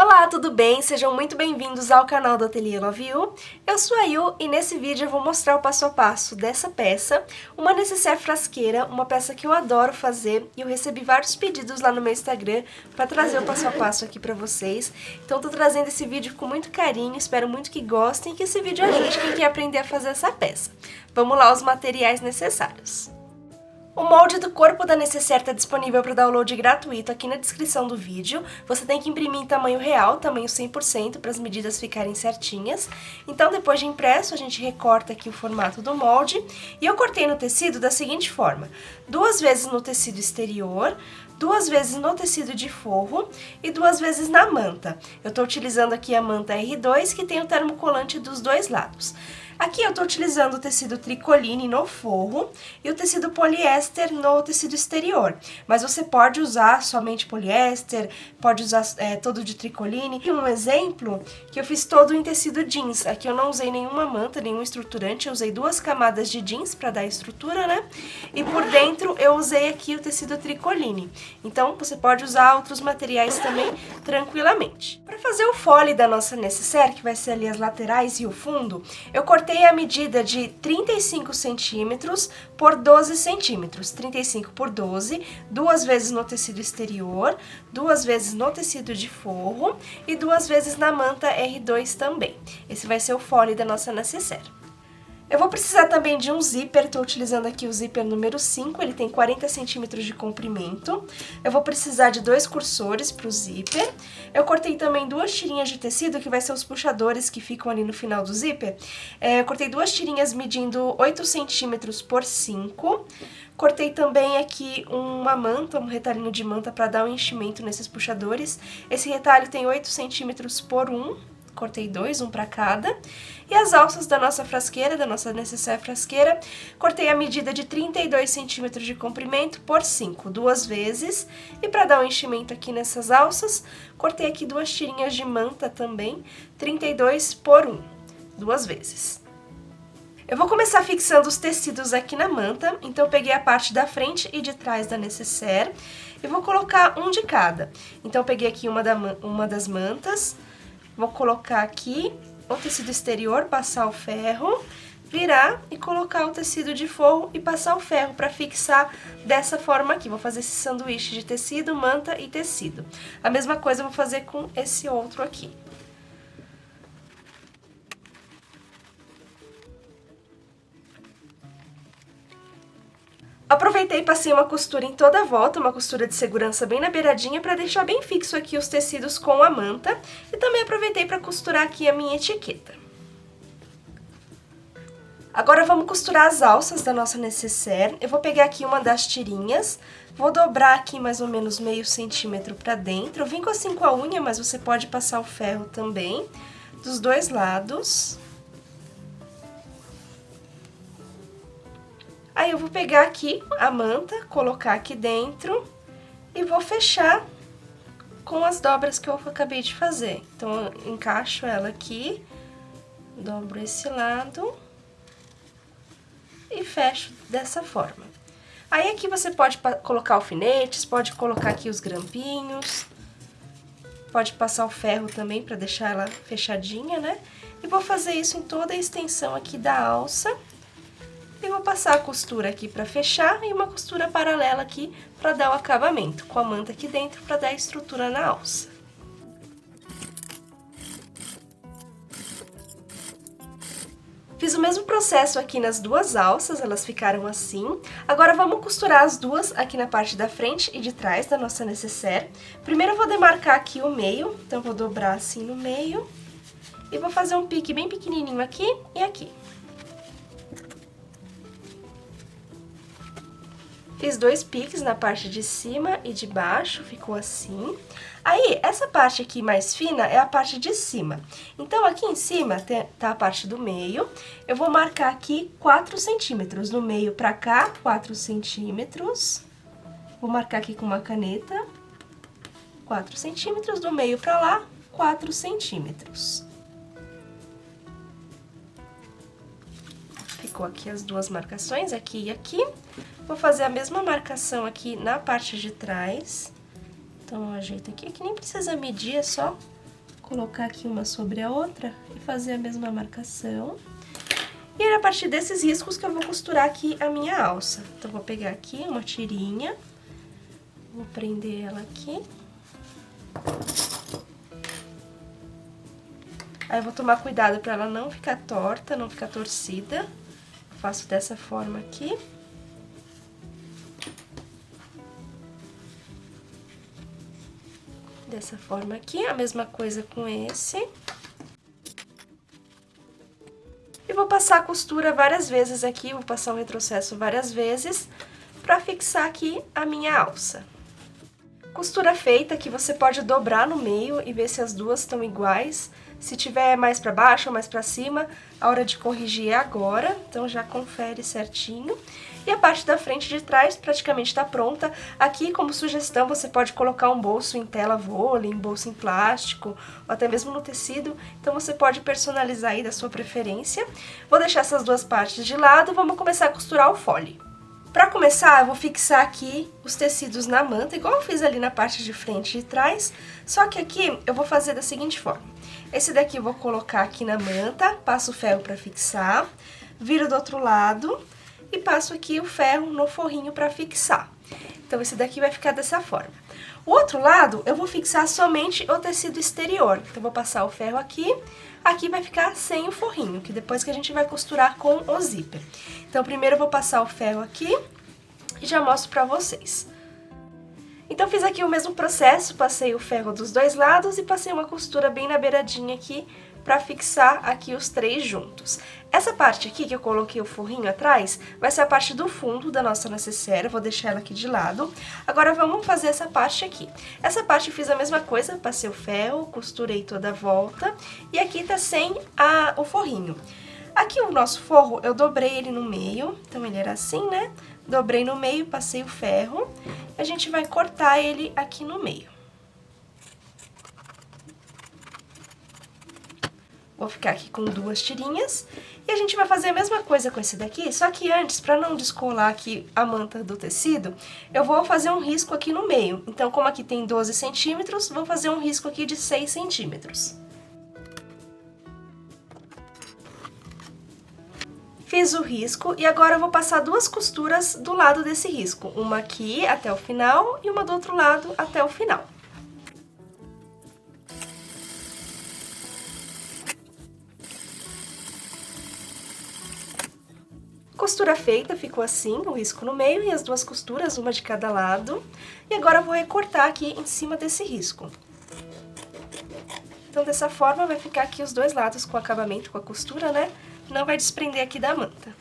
Olá, tudo bem? Sejam muito bem-vindos ao canal do Ateliê Love You. Eu sou a Yu e nesse vídeo eu vou mostrar o passo a passo dessa peça, uma necessaire frasqueira, uma peça que eu adoro fazer e eu recebi vários pedidos lá no meu Instagram para trazer o passo a passo aqui para vocês. Então eu tô trazendo esse vídeo com muito carinho, espero muito que gostem e que esse vídeo ajude quem quer aprender a fazer essa peça. Vamos lá aos materiais necessários. O molde do corpo da necessaire está disponível para download gratuito aqui na descrição do vídeo. Você tem que imprimir em tamanho real, tamanho 100%, para as medidas ficarem certinhas. Então, depois de impresso, a gente recorta aqui o formato do molde. E eu cortei no tecido da seguinte forma: 2 vezes no tecido exterior, 2 vezes no tecido de forro e 2 vezes na manta. Eu estou utilizando aqui a manta R2, que tem o termocolante dos dois lados. Aqui eu estou utilizando o tecido tricoline no forro e o tecido poliéster no tecido exterior. Mas você pode usar somente poliéster, pode usar todo de tricoline. E um exemplo que eu fiz todo em tecido jeans. Aqui eu não usei nenhuma manta, nenhum estruturante, eu usei 2 camadas de jeans para dar estrutura, né? E por dentro eu usei aqui o tecido tricoline. Então você pode usar outros materiais também tranquilamente. Para fazer o fole da nossa necessaire, que vai ser ali as laterais e o fundo, eu cortei a medida de 35 centímetros por 12 centímetros, 35 por 12, 2 vezes no tecido exterior, 2 vezes no tecido de forro e 2 vezes na manta R2 também. Esse vai ser o fole da nossa necessaire. Eu vou precisar também de um zíper, estou utilizando aqui o zíper número 5, ele tem 40 centímetros de comprimento. Eu vou precisar de 2 cursores para o zíper. Eu cortei também 2 tirinhas de tecido, que vai ser os puxadores que ficam ali no final do zíper. Eu cortei 2 tirinhas medindo 8 centímetros por 5. Cortei também aqui uma manta, um retalhinho de manta para dar um enchimento nesses puxadores. Esse retalho tem 8 centímetros por 1. Cortei 2, um para cada. E as alças da nossa frasqueira, da nossa necessaire frasqueira, cortei a medida de 32 centímetros de comprimento por 5, 2 vezes. E para dar um enchimento aqui nessas alças, cortei aqui 2 tirinhas de manta também, 32 por 1, 2 vezes. Eu vou começar fixando os tecidos aqui na manta, então eu peguei a parte da frente e de trás da necessaire e vou colocar um de cada. Então eu peguei aqui uma das mantas. Vou colocar aqui o tecido exterior, passar o ferro, virar e colocar o tecido de forro e passar o ferro para fixar dessa forma aqui. Vou fazer esse sanduíche de tecido, manta e tecido. A mesma coisa eu vou fazer com esse outro aqui. Aproveitei e passei uma costura em toda a volta, uma costura de segurança bem na beiradinha para deixar bem fixo aqui os tecidos com a manta. E também aproveitei para costurar aqui a minha etiqueta. Agora vamos costurar as alças da nossa necessaire. Eu vou pegar aqui uma das tirinhas, vou dobrar aqui mais ou menos meio centímetro para dentro. Eu vim assim com a unha, mas você pode passar o ferro também, dos dois lados. Aí eu vou pegar aqui a manta, colocar aqui dentro e vou fechar com as dobras que eu acabei de fazer. Então, eu encaixo ela aqui, dobro esse lado e fecho dessa forma. Aí aqui você pode colocar alfinetes, pode colocar aqui os grampinhos, pode passar o ferro também para deixar ela fechadinha, né? E vou fazer isso em toda a extensão aqui da alça. E vou passar a costura aqui para fechar e uma costura paralela aqui para dar o acabamento, com a manta aqui dentro para dar a estrutura na alça. Fiz o mesmo processo aqui nas duas alças, elas ficaram assim. Agora vamos costurar as duas aqui na parte da frente e de trás da nossa necessaire. Primeiro eu vou demarcar aqui o meio, então vou dobrar assim no meio e vou fazer um pique bem pequenininho aqui e aqui. Fiz 2 piques na parte de cima e de baixo, ficou assim. Aí, essa parte aqui mais fina é a parte de cima. Então, aqui em cima tá a parte do meio. Eu vou marcar aqui 4 centímetros. No meio pra cá, 4 centímetros. Vou marcar aqui com uma caneta. 4 centímetros. Do meio pra lá, 4 centímetros. Ficou aqui as duas marcações, aqui e aqui. Vou fazer a mesma marcação aqui na parte de trás. Então, eu ajeito aqui, que nem precisa medir, é só colocar aqui uma sobre a outra e fazer a mesma marcação. E é a partir desses riscos que eu vou costurar aqui a minha alça. Então, vou pegar aqui uma tirinha, vou prender ela aqui. Aí eu vou tomar cuidado para ela não ficar torta, não ficar torcida. Faço dessa forma aqui. Dessa forma aqui, a mesma coisa com esse. E vou passar a costura várias vezes aqui, vou passar o retrocesso várias vezes, pra fixar aqui a minha alça. Costura feita, que você pode dobrar no meio e ver se as duas estão iguais. Se tiver mais pra baixo ou mais pra cima, a hora de corrigir é agora, então já confere certinho. E a parte da frente e de trás praticamente tá pronta. Aqui, como sugestão, você pode colocar um bolso em tela vôlei, um bolso em plástico, ou até mesmo no tecido. Então você pode personalizar aí da sua preferência. Vou deixar essas duas partes de lado e vamos começar a costurar o fole. Para começar, eu vou fixar aqui os tecidos na manta, igual eu fiz ali na parte de frente e de trás, só que aqui eu vou fazer da seguinte forma. Esse daqui eu vou colocar aqui na manta, passo o ferro para fixar, viro do outro lado e passo aqui o ferro no forrinho para fixar. Então, esse daqui vai ficar dessa forma. O outro lado, eu vou fixar somente o tecido exterior. Então, vou passar o ferro aqui. Aqui vai ficar sem o forrinho, que depois que a gente vai costurar com o zíper. Então, primeiro eu vou passar o ferro aqui e já mostro pra vocês. Então, fiz aqui o mesmo processo, passei o ferro dos dois lados e passei uma costura bem na beiradinha aqui pra fixar aqui os três juntos. Essa parte aqui que eu coloquei o forrinho atrás vai ser a parte do fundo da nossa necessaire, vou deixar ela aqui de lado. Agora vamos fazer essa parte aqui. Essa parte eu fiz a mesma coisa, passei o ferro, costurei toda a volta e aqui tá sem o forrinho. Aqui o nosso forro, eu dobrei ele no meio, então ele era assim, né? Dobrei no meio, passei o ferro, a gente vai cortar ele aqui no meio. Vou ficar aqui com duas tirinhas e a gente vai fazer a mesma coisa com esse daqui, só que antes, para não descolar aqui a manta do tecido, eu vou fazer um risco aqui no meio. Então, como aqui tem 12 centímetros, vou fazer um risco aqui de 6 centímetros. Fiz o risco e agora eu vou passar duas costuras do lado desse risco. Uma aqui até o final e uma do outro lado até o final. Costura feita, ficou assim, o risco no meio e as duas costuras, uma de cada lado. E agora eu vou recortar aqui em cima desse risco. Então, dessa forma, vai ficar aqui os dois lados com o acabamento, com a costura, né? Não vai desprender aqui da manta.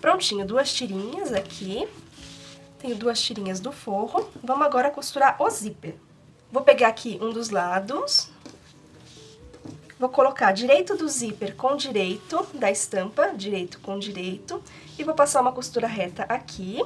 Prontinho, duas tirinhas aqui. Tenho duas tirinhas do forro. Vamos agora costurar o zíper. Vou pegar aqui um dos lados. Vou colocar direito do zíper com direito da estampa, direito com direito, e vou passar uma costura reta aqui.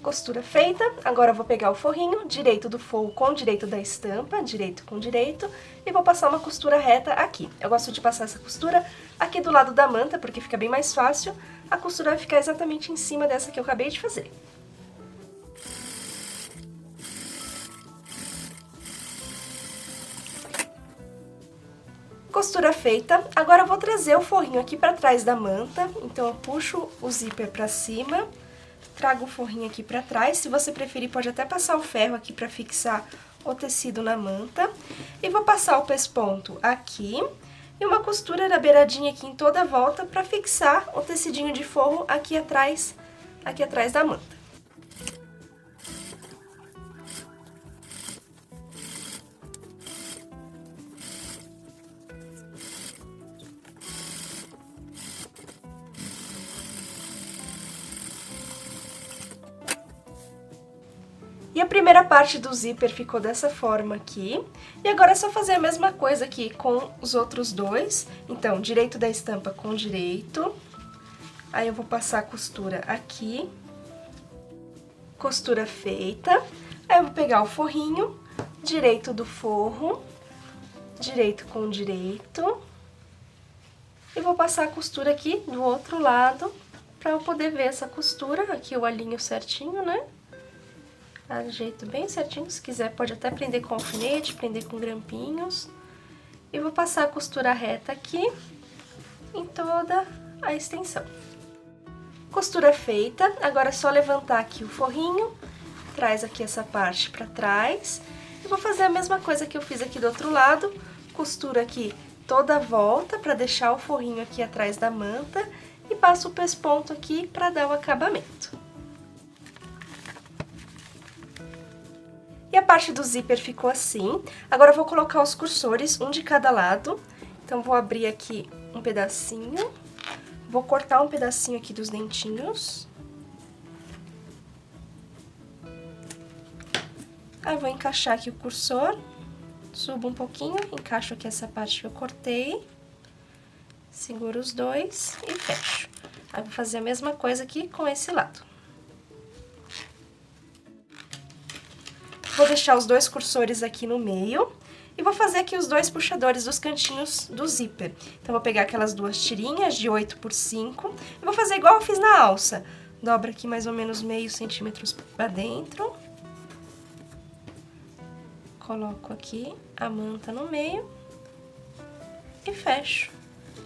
Costura feita, agora eu vou pegar o forrinho, direito do forro com direito da estampa, direito com direito, e vou passar uma costura reta aqui. Eu gosto de passar essa costura aqui do lado da manta, porque fica bem mais fácil. A costura vai ficar exatamente em cima dessa que eu acabei de fazer. Costura feita, agora eu vou trazer o forrinho aqui pra trás da manta, então eu puxo o zíper pra cima, trago o forrinho aqui pra trás, se você preferir pode até passar o ferro aqui pra fixar o tecido na manta, e vou passar o pesponto aqui, e uma costura na beiradinha aqui em toda a volta pra fixar o tecidinho de forro aqui atrás da manta. E a primeira parte do zíper ficou dessa forma aqui. E agora é só fazer a mesma coisa aqui com os outros dois. Então, direito da estampa com direito. Aí eu vou passar a costura aqui. Costura feita. Aí eu vou pegar o forrinho, direito do forro, direito com direito. E vou passar a costura aqui do outro lado, pra eu poder ver essa costura. Aqui eu alinho certinho, né? Ajeito bem certinho, se quiser pode até prender com alfinete, prender com grampinhos. E vou passar a costura reta aqui, em toda a extensão. Costura feita, agora é só levantar aqui o forrinho, traz aqui essa parte pra trás. E vou fazer a mesma coisa que eu fiz aqui do outro lado, costura aqui toda a volta pra deixar o forrinho aqui atrás da manta e passo o pesponto aqui pra dar o acabamento. E a parte do zíper ficou assim. Agora eu vou colocar os cursores, um de cada lado. Então vou abrir aqui um pedacinho, vou cortar um pedacinho aqui dos dentinhos. Aí vou encaixar aqui o cursor, subo um pouquinho, encaixo aqui essa parte que eu cortei, seguro os dois e fecho. Aí vou fazer a mesma coisa aqui com esse lado. Vou deixar os dois cursores aqui no meio e vou fazer aqui os dois puxadores dos cantinhos do zíper. Então, vou pegar aquelas duas tirinhas de 8 por 5 e vou fazer igual eu fiz na alça. Dobra aqui mais ou menos meio centímetro pra dentro. Coloco aqui a manta no meio e fecho.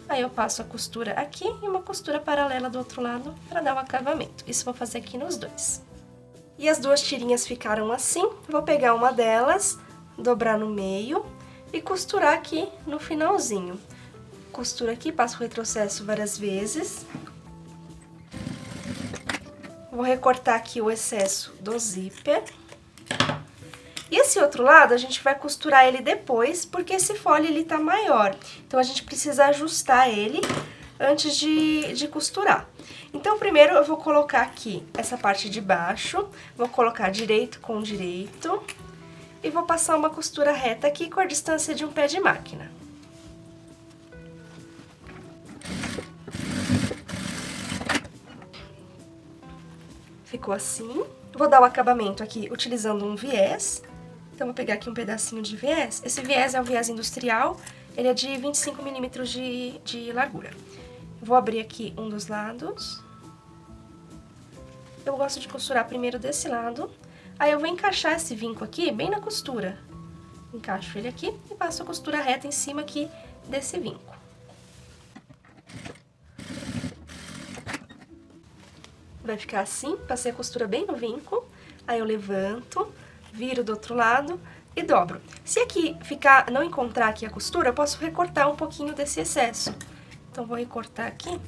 Aí eu passo a costura aqui e uma costura paralela do outro lado para dar o acabamento. Isso vou fazer aqui nos dois. E as duas tirinhas ficaram assim. Vou pegar uma delas, dobrar no meio e costurar aqui no finalzinho. Costura aqui, passo o retrocesso várias vezes. Vou recortar aqui o excesso do zíper. E esse outro lado, a gente vai costurar ele depois, porque esse folhe ele tá maior. Então, a gente precisa ajustar ele antes de costurar. Então, primeiro eu vou colocar aqui essa parte de baixo, vou colocar direito com direito e vou passar uma costura reta aqui com a distância de um pé de máquina. Ficou assim. Vou dar o acabamento aqui utilizando um viés. Então, vou pegar aqui um pedacinho de viés. Esse viés é um viés industrial, ele é de 25 milímetros de largura. Vou abrir aqui um dos lados. Eu gosto de costurar primeiro desse lado. Aí eu vou encaixar esse vinco aqui bem na costura. Encaixo ele aqui e passo a costura reta em cima aqui desse vinco. Vai ficar assim, passei a costura bem no vinco. Aí eu levanto, viro do outro lado e dobro. Se aqui não encontrar aqui a costura, eu posso recortar um pouquinho desse excesso. Então, vou recortar aqui.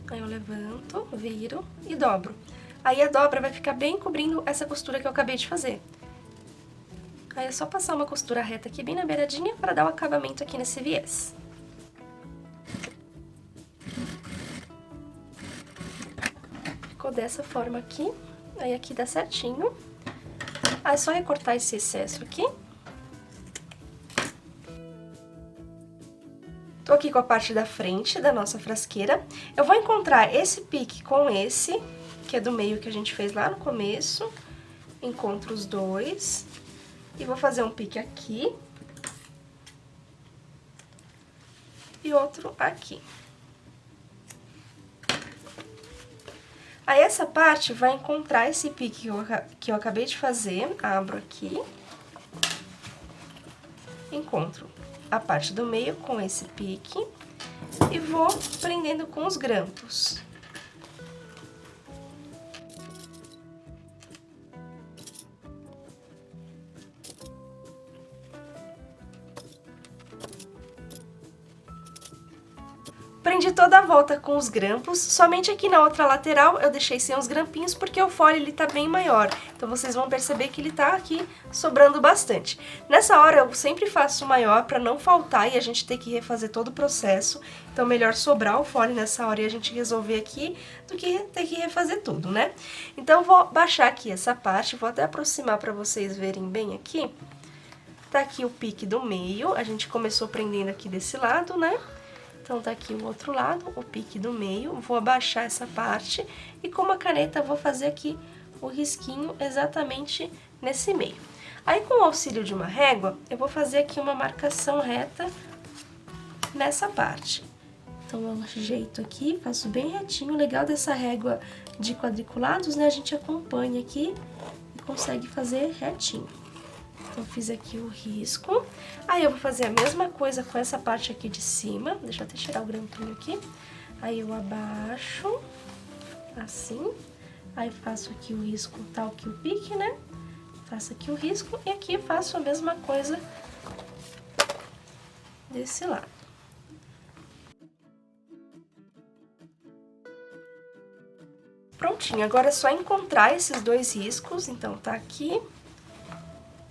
Aí eu levanto, viro e dobro. Aí a dobra vai ficar bem cobrindo essa costura que eu acabei de fazer. Aí é só passar uma costura reta aqui bem na beiradinha para dar o acabamento aqui nesse viés. Ficou dessa forma aqui. Aí aqui dá certinho. Aí é só recortar esse excesso aqui. Tô aqui com a parte da frente da nossa frasqueira. Eu vou encontrar esse pique com esse, que é do meio que a gente fez lá no começo. Encontro os dois. E vou fazer um pique aqui. E outro aqui. Aí, essa parte vai encontrar esse pique que eu acabei de fazer. Abro aqui. Encontro a parte do meio com esse pique. E vou prendendo com os grampos. Prendi toda a volta com os grampos, somente aqui na outra lateral eu deixei sem os grampinhos porque o folhe ele tá bem maior. Então vocês vão perceber que ele tá aqui sobrando bastante. Nessa hora eu sempre faço maior pra não faltar e a gente ter que refazer todo o processo. Então melhor sobrar o folhe nessa hora e a gente resolver aqui do que ter que refazer tudo, né? Então eu vou baixar aqui essa parte, vou até aproximar pra vocês verem bem aqui. Tá aqui o pique do meio, a gente começou prendendo aqui desse lado, né? Então, tá aqui o outro lado, o pique do meio, vou abaixar essa parte e com uma caneta vou fazer aqui o risquinho exatamente nesse meio. Aí, com o auxílio de uma régua, eu vou fazer aqui uma marcação reta nessa parte. Então, eu ajeito aqui, faço bem retinho. O legal dessa régua de quadriculados, né, a gente acompanha aqui e consegue fazer retinho. Então, fiz aqui o risco. Aí, eu vou fazer a mesma coisa com essa parte aqui de cima. Deixa eu até tirar o grampinho aqui. Aí, eu abaixo, assim. Aí, faço aqui o risco, tal que o pique, né? Faço aqui o risco e aqui faço a mesma coisa desse lado. Prontinho, agora é só encontrar esses dois riscos, então tá aqui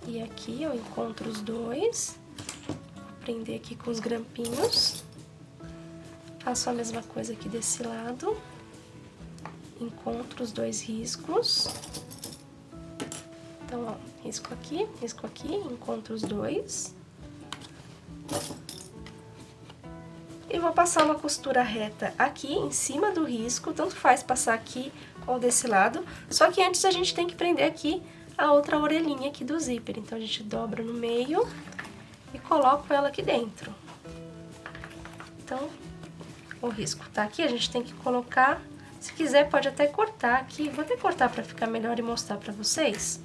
e aqui eu encontro os dois, vou prender aqui com os grampinhos, faço a mesma coisa aqui desse lado, encontro os dois riscos, então ó, risco aqui, encontro os dois. E vou passar uma costura reta aqui em cima do risco, tanto faz passar aqui ou desse lado, só que antes a gente tem que prender aqui a outra orelhinha aqui do zíper. Então, a gente dobra no meio e coloco ela aqui dentro. Então, o risco tá aqui, a gente tem que colocar, se quiser pode até cortar aqui, vou até cortar pra ficar melhor e mostrar pra vocês.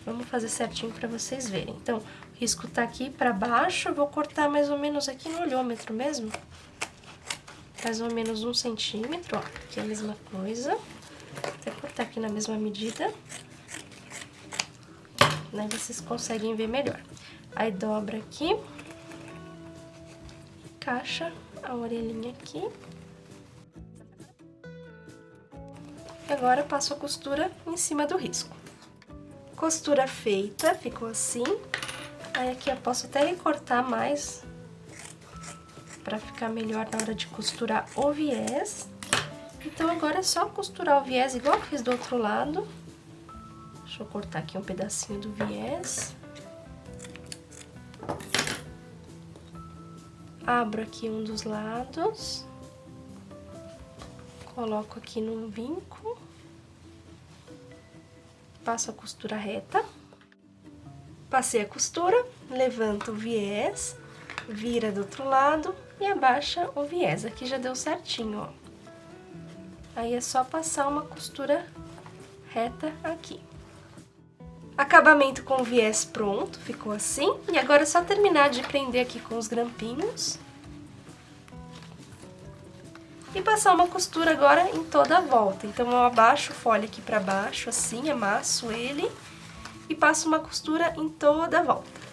Vamos fazer certinho pra vocês verem. Então, o risco tá aqui pra baixo, eu vou cortar mais ou menos aqui no olhômetro mesmo. Mais ou menos 1 centímetro, ó, aqui é a mesma coisa. Vou até cortar aqui na mesma medida. Né, vocês conseguem ver melhor. Aí, dobra aqui. Encaixa a orelhinha aqui. E agora, passo a costura em cima do risco. Costura feita, ficou assim. Aí aqui eu posso até recortar mais, pra ficar melhor na hora de costurar o viés. Então agora é só costurar o viés igual eu fiz do outro lado. Deixa eu cortar aqui um pedacinho do viés. Abro aqui um dos lados. Coloco aqui no vinco. Passo a costura reta. Passei a costura, levanto o viés, vira do outro lado e abaixa o viés. Aqui já deu certinho, ó. Aí é só passar uma costura reta aqui. Acabamento com o viés pronto, ficou assim. E agora é só terminar de prender aqui com os grampinhos. E passar uma costura agora em toda a volta. Então, eu abaixo o folha aqui pra baixo, assim, amasso ele. E passo uma costura em toda a volta.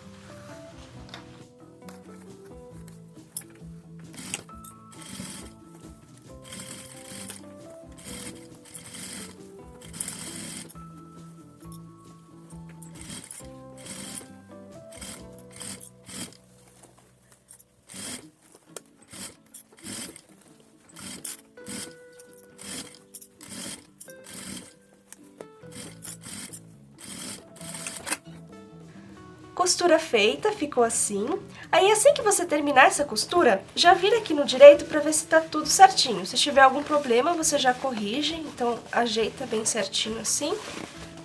Costura feita, ficou assim. Aí, assim que você terminar essa costura, já vira aqui no direito pra ver se tá tudo certinho. Se tiver algum problema, você já corrige, então ajeita bem certinho assim,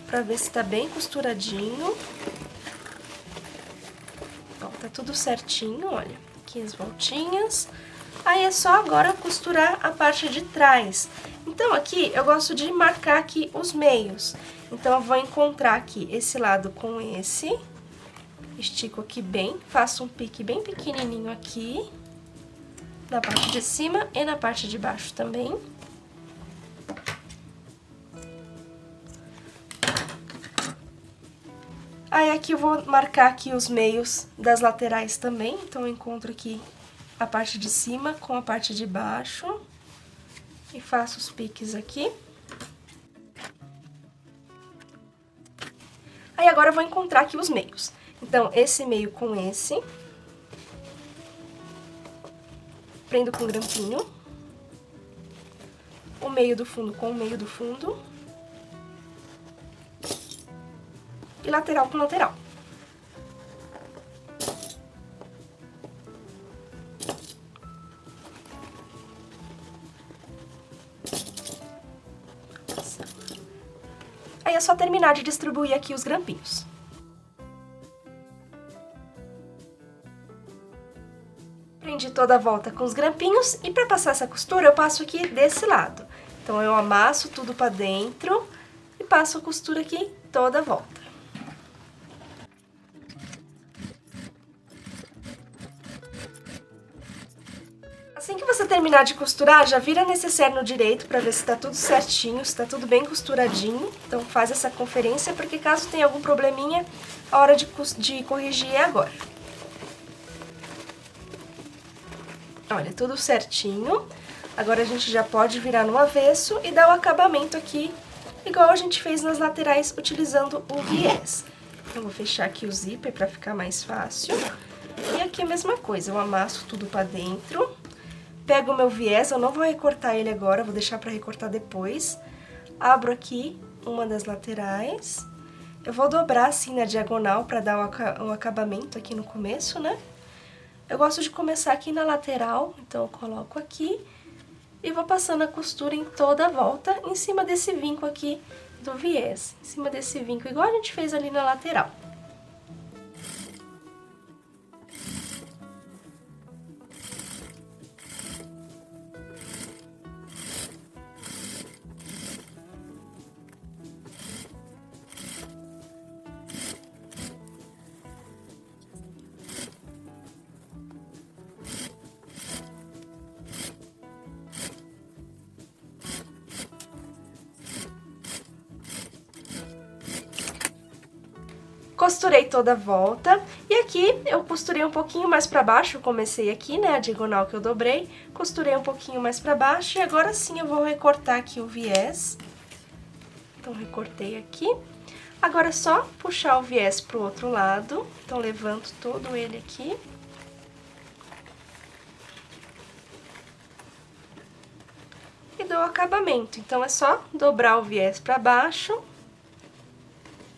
pra ver se tá bem costuradinho. Ó, tá tudo certinho, olha, aqui as voltinhas. Aí é só agora costurar a parte de trás. Então, aqui eu gosto de marcar aqui os meios. Então, eu vou encontrar aqui esse lado com esse. Estico aqui bem, faço um pique bem pequenininho aqui, na parte de cima e na parte de baixo também. Aí, aqui eu vou marcar aqui os meios das laterais também, então eu encontro aqui a parte de cima com a parte de baixo e faço os piques aqui. Aí, agora eu vou encontrar aqui os meios. Então, esse meio com esse, prendo com grampinho, o meio do fundo com o meio do fundo, e lateral com lateral. Aí é só terminar de distribuir aqui os grampinhos. Prendi toda a volta com os grampinhos e para passar essa costura eu passo aqui desse lado. Então eu amasso tudo para dentro e passo a costura aqui toda a volta. Assim que você terminar de costurar, já vira a necessaire no direito para ver se tá tudo certinho, se tá tudo bem costuradinho. Então faz essa conferência, porque caso tenha algum probleminha, a hora de corrigir é agora. Olha, tudo certinho. Agora a gente já pode virar no avesso e dar o acabamento aqui, igual a gente fez nas laterais, utilizando o viés. Eu vou fechar aqui o zíper para ficar mais fácil. E aqui a mesma coisa, eu amasso tudo para dentro. Pego o meu viés, eu não vou recortar ele agora, vou deixar para recortar depois. Abro aqui uma das laterais. Eu vou dobrar assim na diagonal para dar o acabamento aqui no começo, né? Eu gosto de começar aqui na lateral, então eu coloco aqui e vou passando a costura em toda a volta, em cima desse vinco aqui do viés. Em cima desse vinco, igual a gente fez ali na lateral. Costurei toda a volta, e aqui eu costurei um pouquinho mais pra baixo, comecei aqui, né, a diagonal que eu dobrei, costurei um pouquinho mais pra baixo, e agora sim eu vou recortar aqui o viés. Então, recortei aqui. Agora é só puxar o viés pro outro lado, então levanto todo ele aqui. E dou o acabamento, então é só dobrar o viés pra baixo.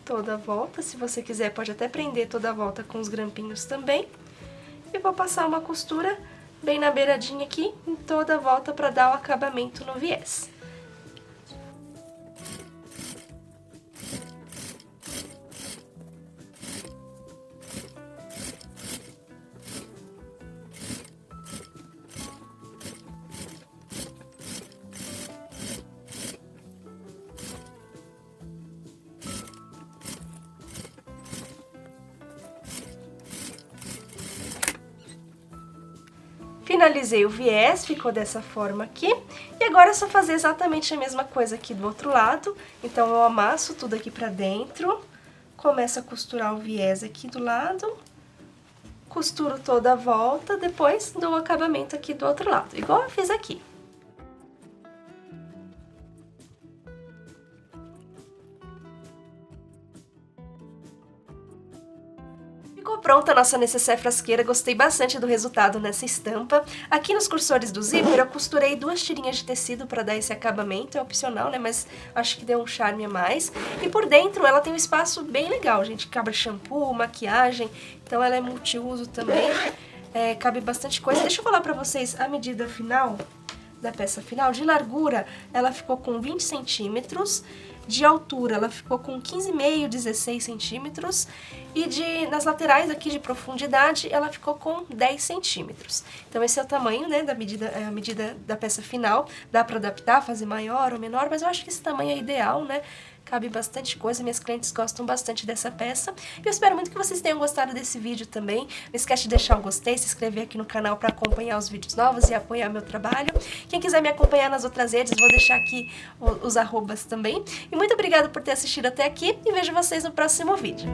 Toda a volta, se você quiser pode até prender toda a volta com os grampinhos também. E vou passar uma costura bem na beiradinha aqui, em toda a volta para dar o acabamento no viés. Finalizei o viés, ficou dessa forma aqui. E agora é só fazer exatamente a mesma coisa aqui do outro lado. Então, eu amasso tudo aqui pra dentro, começo a costurar o viés aqui do lado, costuro toda a volta, depois dou o acabamento aqui do outro lado, igual eu fiz aqui. Ficou pronta a nossa necessaire frasqueira, gostei bastante do resultado nessa estampa. Aqui nos cursores do zíper eu costurei 2 tirinhas de tecido para dar esse acabamento, é opcional, né, mas acho que deu um charme a mais. E por dentro ela tem um espaço bem legal, gente, cabe shampoo, maquiagem, então ela é multiuso também, cabe bastante coisa. Deixa eu falar pra vocês a medida final da peça final. De largura ela ficou com 20 centímetros, de altura ela ficou com 15,5, 16 centímetros, e nas laterais aqui de profundidade ela ficou com 10 centímetros. Então esse é o tamanho, né, a medida da peça final. Dá pra adaptar, fazer maior ou menor, mas eu acho que esse tamanho é ideal, né? Cabe bastante coisa, minhas clientes gostam bastante dessa peça. E eu espero muito que vocês tenham gostado desse vídeo também. Não esquece de deixar um gostei, se inscrever aqui no canal para acompanhar os vídeos novos e apoiar meu trabalho. Quem quiser me acompanhar nas outras redes, vou deixar aqui os arrobas também. E muito obrigada por ter assistido até aqui e vejo vocês no próximo vídeo.